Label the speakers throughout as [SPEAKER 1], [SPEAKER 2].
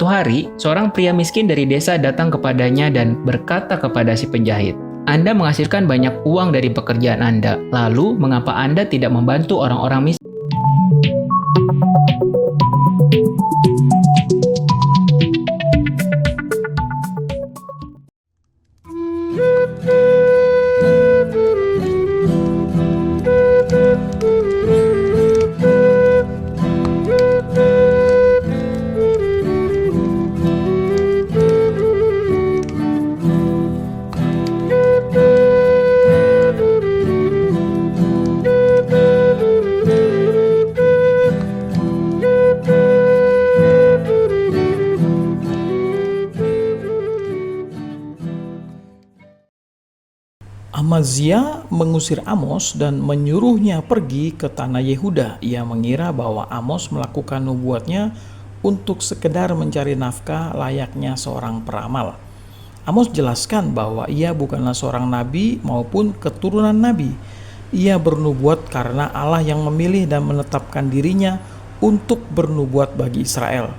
[SPEAKER 1] Suatu hari, seorang pria miskin dari desa datang kepadanya dan berkata kepada si penjahit, "Anda menghasilkan banyak uang dari pekerjaan Anda, lalu mengapa Anda tidak membantu orang-orang miskin?"
[SPEAKER 2] Amazia mengusir Amos dan menyuruhnya pergi ke tanah Yehuda. Ia mengira bahwa Amos melakukan nubuatnya untuk sekedar mencari nafkah layaknya seorang peramal. Amos jelaskan bahwa ia bukanlah seorang nabi maupun keturunan nabi. Ia bernubuat karena Allah yang memilih dan menetapkan dirinya untuk bernubuat bagi Israel.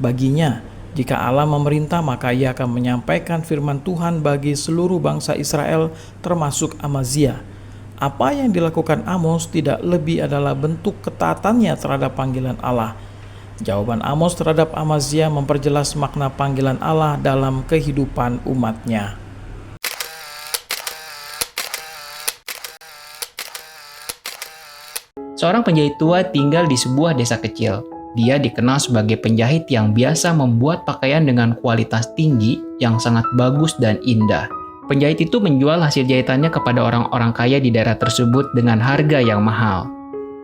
[SPEAKER 2] Baginya, jika Allah memerintah, maka ia akan menyampaikan firman Tuhan bagi seluruh bangsa Israel, termasuk Amazia. Apa yang dilakukan Amos tidak lebih adalah bentuk ketaatannya terhadap panggilan Allah. Jawaban Amos terhadap Amazia memperjelas makna panggilan Allah dalam kehidupan umatnya.
[SPEAKER 1] Seorang penjahit tua tinggal di sebuah desa kecil. Dia dikenal sebagai penjahit yang biasa membuat pakaian dengan kualitas tinggi yang sangat bagus dan indah. Penjahit itu menjual hasil jahitannya kepada orang-orang kaya di daerah tersebut dengan harga yang mahal.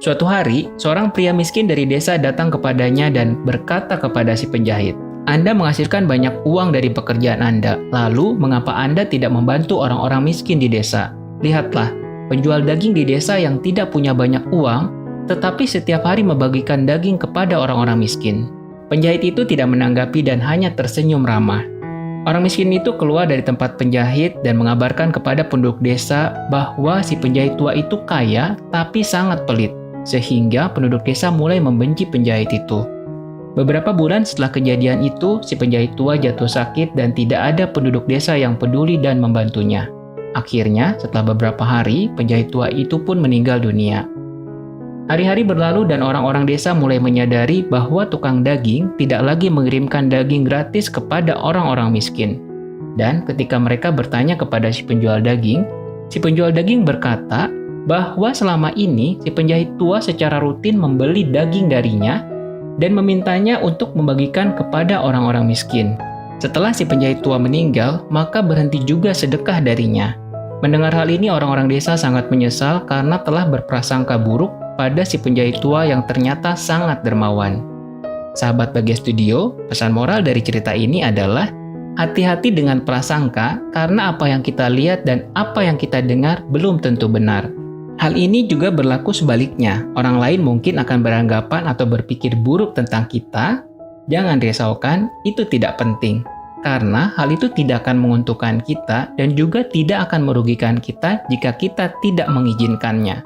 [SPEAKER 1] Suatu hari, seorang pria miskin dari desa datang kepadanya dan berkata kepada si penjahit, "Anda menghasilkan banyak uang dari pekerjaan Anda, lalu mengapa Anda tidak membantu orang-orang miskin di desa? Lihatlah, penjual daging di desa yang tidak punya banyak uang, tetapi setiap hari membagikan daging kepada orang-orang miskin." Penjahit itu tidak menanggapi dan hanya tersenyum ramah. Orang miskin itu keluar dari tempat penjahit dan mengabarkan kepada penduduk desa bahwa si penjahit tua itu kaya tapi sangat pelit, sehingga penduduk desa mulai membenci penjahit itu. Beberapa bulan setelah kejadian itu, si penjahit tua jatuh sakit dan tidak ada penduduk desa yang peduli dan membantunya. Akhirnya, setelah beberapa hari, penjahit tua itu pun meninggal dunia. Hari-hari berlalu dan orang-orang desa mulai menyadari bahwa tukang daging tidak lagi mengirimkan daging gratis kepada orang-orang miskin. Dan ketika mereka bertanya kepada si penjual daging berkata bahwa selama ini si penjahit tua secara rutin membeli daging darinya dan memintanya untuk membagikan kepada orang-orang miskin. Setelah si penjahit tua meninggal, maka berhenti juga sedekah darinya. Mendengar hal ini, orang-orang desa sangat menyesal karena telah berprasangka buruk pada si penjahit tua yang ternyata sangat dermawan. Sahabat Bagas Studio, pesan moral dari cerita ini adalah hati-hati dengan prasangka karena apa yang kita lihat dan apa yang kita dengar belum tentu benar. Hal ini juga berlaku sebaliknya. Orang lain mungkin akan beranggapan atau berpikir buruk tentang kita. Jangan risaukan, itu tidak penting. Karena hal itu tidak akan menguntungkan kita dan juga tidak akan merugikan kita jika kita tidak mengizinkannya.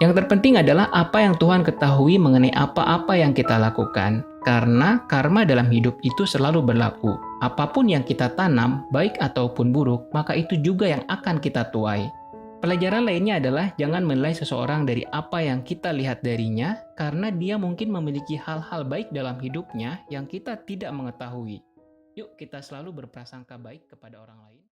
[SPEAKER 1] Yang terpenting adalah apa yang Tuhan ketahui mengenai apa-apa yang kita lakukan. Karena karma dalam hidup itu selalu berlaku. Apapun yang kita tanam, baik ataupun buruk, maka itu juga yang akan kita tuai. Pelajaran lainnya adalah jangan menilai seseorang dari apa yang kita lihat darinya, karena dia mungkin memiliki hal-hal baik dalam hidupnya yang kita tidak mengetahui. Yuk kita selalu berprasangka baik kepada orang lain.